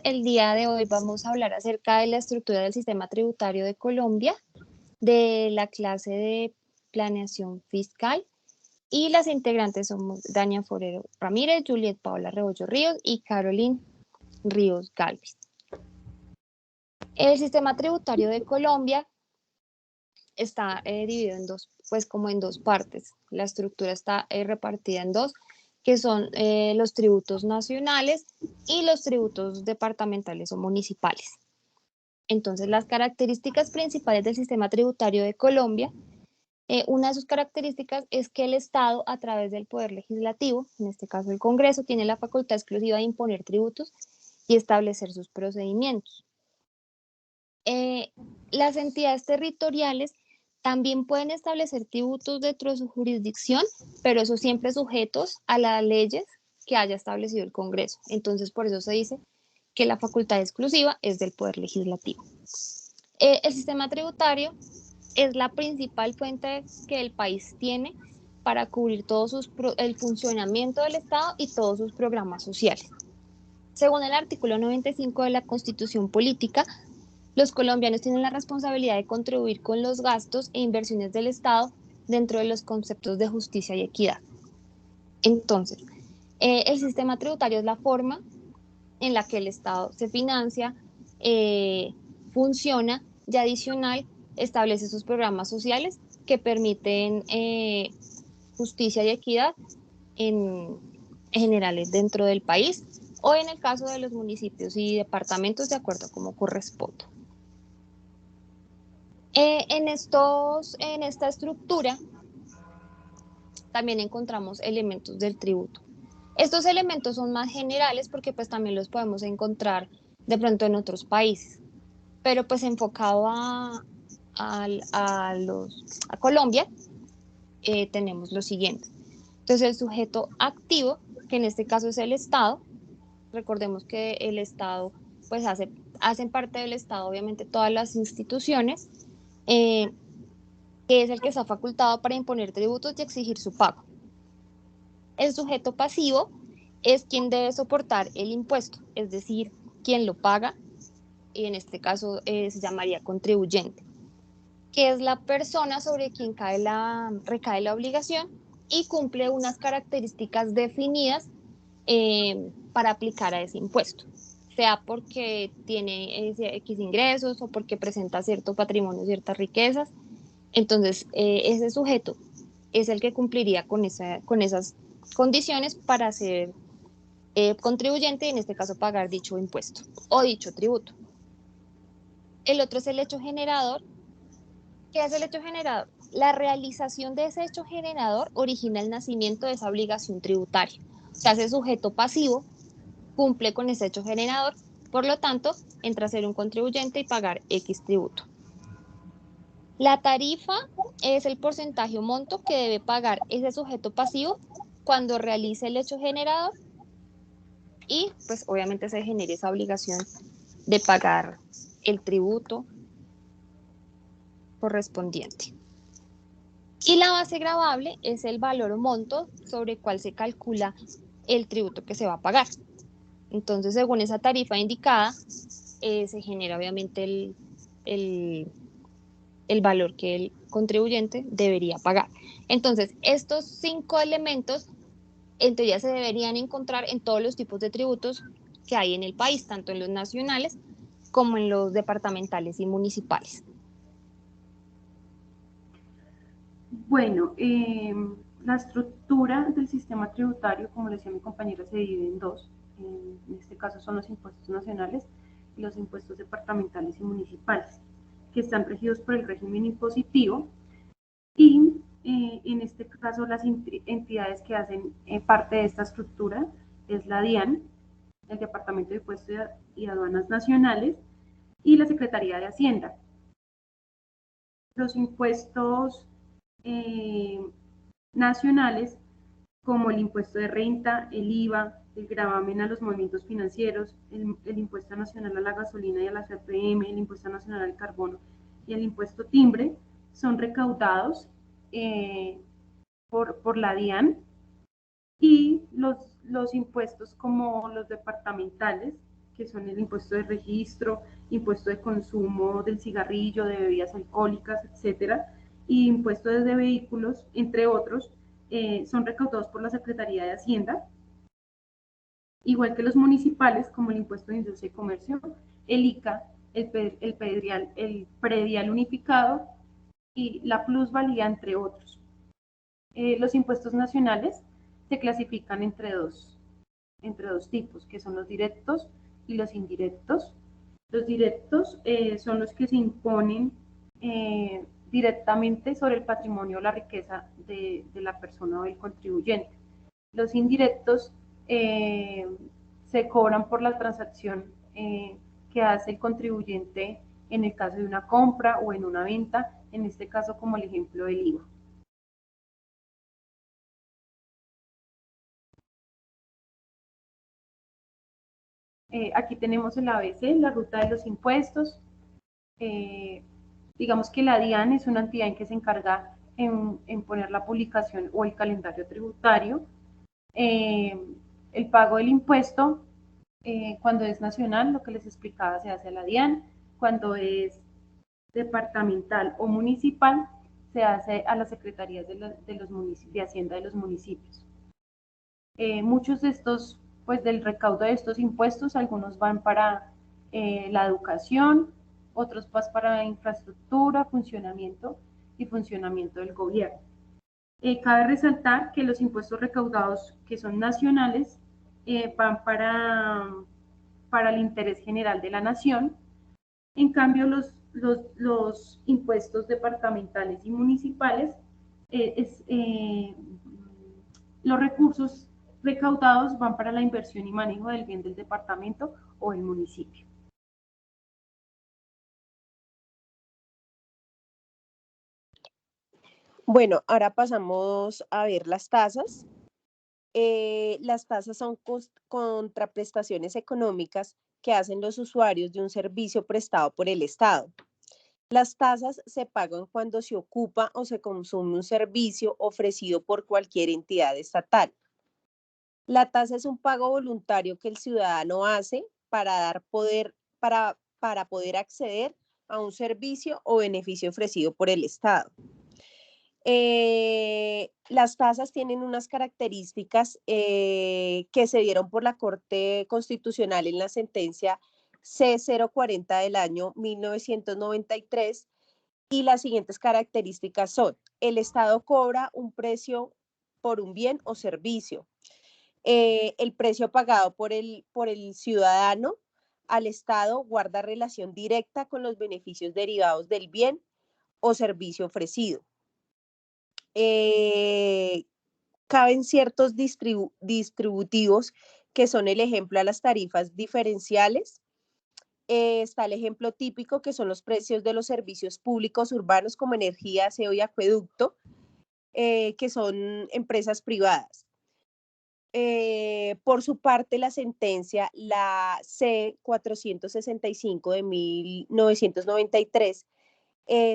El día de hoy vamos a hablar acerca de la estructura del sistema tributario de Colombia, de la clase de planeación fiscal, y las integrantes somos Dania Forero Ramírez, Juliet Paola Rebollo Ríos y Caroline Ríos Galvis. El sistema tributario de Colombia está dividido en dos, pues como en dos partes. La estructura está repartida en dos, que son los tributos nacionales y los tributos departamentales o municipales. Entonces, las características principales del sistema tributario de Colombia, una de sus características es que el Estado, a través del Poder Legislativo, en este caso el Congreso, tiene la facultad exclusiva de imponer tributos y establecer sus procedimientos. Las entidades territoriales también pueden establecer tributos dentro de su jurisdicción, pero eso siempre sujetos a las leyes que haya establecido el Congreso. Entonces, por eso se dice que la facultad exclusiva es del Poder Legislativo. El sistema tributario es la principal fuente que el país tiene para cubrir el funcionamiento del Estado y todos sus programas sociales. Según el artículo 95 de la Constitución Política, los colombianos tienen la responsabilidad de contribuir con los gastos e inversiones del Estado dentro de los conceptos de justicia y equidad. Entonces, el sistema tributario es la forma en la que el Estado se financia, funciona y adicional establece sus programas sociales que permiten justicia y equidad en generales dentro del país o en el caso de los municipios y departamentos de acuerdo a cómo corresponda. En esta estructura también encontramos elementos del tributo. Estos elementos son más generales porque pues también los podemos encontrar de pronto en otros países, pero pues enfocado a Colombia tenemos lo siguiente. Entonces el sujeto activo, que en este caso es el Estado, recordemos que el Estado pues hacen parte del Estado obviamente todas las instituciones, que es el que está facultado para imponer tributos y exigir su pago. El sujeto pasivo es quien debe soportar el impuesto, es decir, quien lo paga, y en este caso se llamaría contribuyente, que es la persona sobre quien recae la obligación y cumple unas características definidas para aplicar a ese impuesto, sea porque tiene X ingresos o porque presenta cierto patrimonio, ciertas riquezas. Entonces, ese sujeto es el que cumpliría con esas condiciones para ser contribuyente y en este caso pagar dicho impuesto o dicho tributo. El otro es el hecho generador. ¿Qué es el hecho generador? La realización de ese hecho generador origina el nacimiento de esa obligación tributaria. O sea, ese sujeto pasivo cumple con ese hecho generador, por lo tanto, entra a ser un contribuyente y pagar X tributo. La tarifa es el porcentaje o monto que debe pagar ese sujeto pasivo cuando realice el hecho generador y pues obviamente se genere esa obligación de pagar el tributo correspondiente. Y la base gravable es el valor o monto sobre el cual se calcula el tributo que se va a pagar. Entonces, según esa tarifa indicada, se genera obviamente el valor que el contribuyente debería pagar. Entonces, estos 5 elementos en teoría se deberían encontrar en todos los tipos de tributos que hay en el país, tanto en los nacionales como en los departamentales y municipales. Bueno, la estructura del sistema tributario, como decía mi compañera, se divide en dos. En este caso son los impuestos nacionales y los impuestos departamentales y municipales, que están regidos por el régimen impositivo y en este caso las entidades que hacen parte de esta estructura es la DIAN, el Departamento de Impuestos y Aduanas Nacionales y la Secretaría de Hacienda. Los impuestos nacionales como el impuesto de renta, el IVA, el gravamen a los movimientos financieros, el impuesto nacional a la gasolina y a la CPM, el impuesto nacional al carbono y el impuesto timbre, son recaudados por la DIAN, y los impuestos como los departamentales que son el impuesto de registro, impuesto de consumo del cigarrillo, de bebidas alcohólicas, etcétera, y impuestos de vehículos, entre otros, son recaudados por la Secretaría de Hacienda, igual que los municipales, como el impuesto de industria y comercio, el ICA, el predial unificado y la plusvalía, entre otros. Los impuestos nacionales se clasifican entre dos tipos, que son los directos y los indirectos. Los directos son los que se imponen directamente sobre el patrimonio o la riqueza de la persona o del contribuyente. Los indirectos se cobran por la transacción que hace el contribuyente en el caso de una compra o en una venta, en este caso como el ejemplo del IVA. Aquí tenemos el ABC, la ruta de los impuestos. Digamos que la DIAN es una entidad en que se encarga en poner la publicación o el calendario tributario. El pago del impuesto, cuando es nacional, lo que les explicaba, se hace a la DIAN. Cuando es departamental o municipal, se hace a las secretarías de Hacienda de los municipios. Muchos de estos, pues del recaudo de estos impuestos, algunos van para la educación, otros van para infraestructura, funcionamiento del gobierno. Cabe resaltar que los impuestos recaudados que son nacionales van para el interés general de la nación. En cambio, los impuestos departamentales y municipales, los recursos recaudados van para la inversión y manejo del bien del departamento o el municipio. Bueno, ahora pasamos a ver las tasas. Las tasas son contraprestaciones económicas que hacen los usuarios de un servicio prestado por el Estado. Las tasas se pagan cuando se ocupa o se consume un servicio ofrecido por cualquier entidad estatal. La tasa es un pago voluntario que el ciudadano hace para poder acceder a un servicio o beneficio ofrecido por el Estado. Las tasas tienen unas características que se dieron por la Corte Constitucional en la sentencia C040 del año 1993 y las siguientes características son: el Estado cobra un precio por un bien o servicio. El precio pagado por el ciudadano al Estado guarda relación directa con los beneficios derivados del bien o servicio ofrecido. Caben ciertos distributivos que son el ejemplo a las tarifas diferenciales. Está el ejemplo típico que son los precios de los servicios públicos urbanos como energía, aseo y acueducto, que son empresas privadas. Por su parte, la sentencia, la C465 de 1993,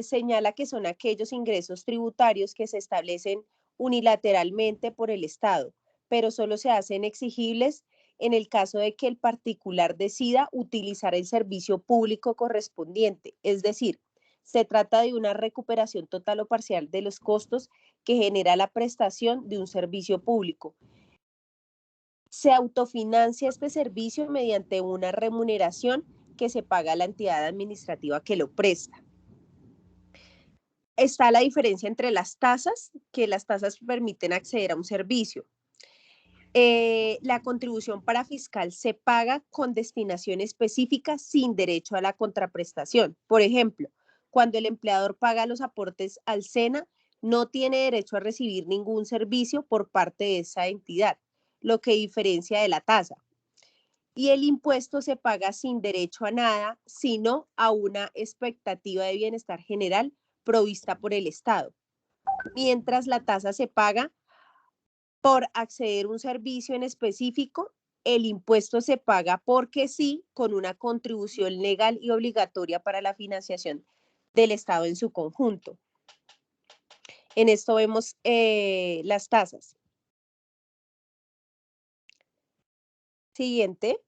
señala que son aquellos ingresos tributarios que se establecen unilateralmente por el Estado, pero solo se hacen exigibles en el caso de que el particular decida utilizar el servicio público correspondiente. Es decir, se trata de una recuperación total o parcial de los costos que genera la prestación de un servicio público. Se autofinancia este servicio mediante una remuneración que se paga a la entidad administrativa que lo presta. Está la diferencia entre las tasas, que las tasas permiten acceder a un servicio. La contribución para fiscal se paga con destinación específica sin derecho a la contraprestación. Por ejemplo, cuando el empleador paga los aportes al SENA, no tiene derecho a recibir ningún servicio por parte de esa entidad, lo que diferencia de la tasa. Y el impuesto se paga sin derecho a nada, sino a una expectativa de bienestar general provista por el Estado, mientras la tasa se paga por acceder a un servicio en específico. El impuesto se paga porque sí, con una contribución legal y obligatoria para la financiación del Estado en su conjunto. En esto vemos las tasas. Siguiente.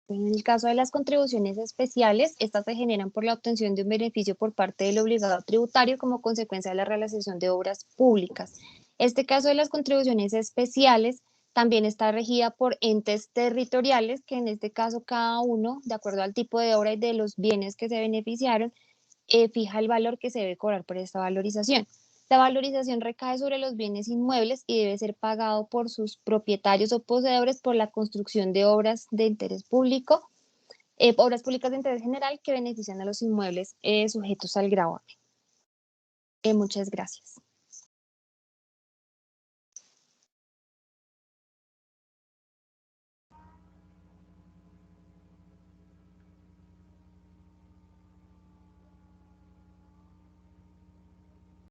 En el caso de las contribuciones especiales, estas se generan por la obtención de un beneficio por parte del obligado tributario como consecuencia de la realización de obras públicas. Este caso de las contribuciones especiales también está regida por entes territoriales, que en este caso cada uno, de acuerdo al tipo de obra y de los bienes que se beneficiaron, fija el valor que se debe cobrar por esta valorización. La valorización recae sobre los bienes inmuebles y debe ser pagado por sus propietarios o poseedores por la construcción de obras de interés público, obras públicas de interés general que benefician a los inmuebles sujetos al gravamen. Muchas gracias.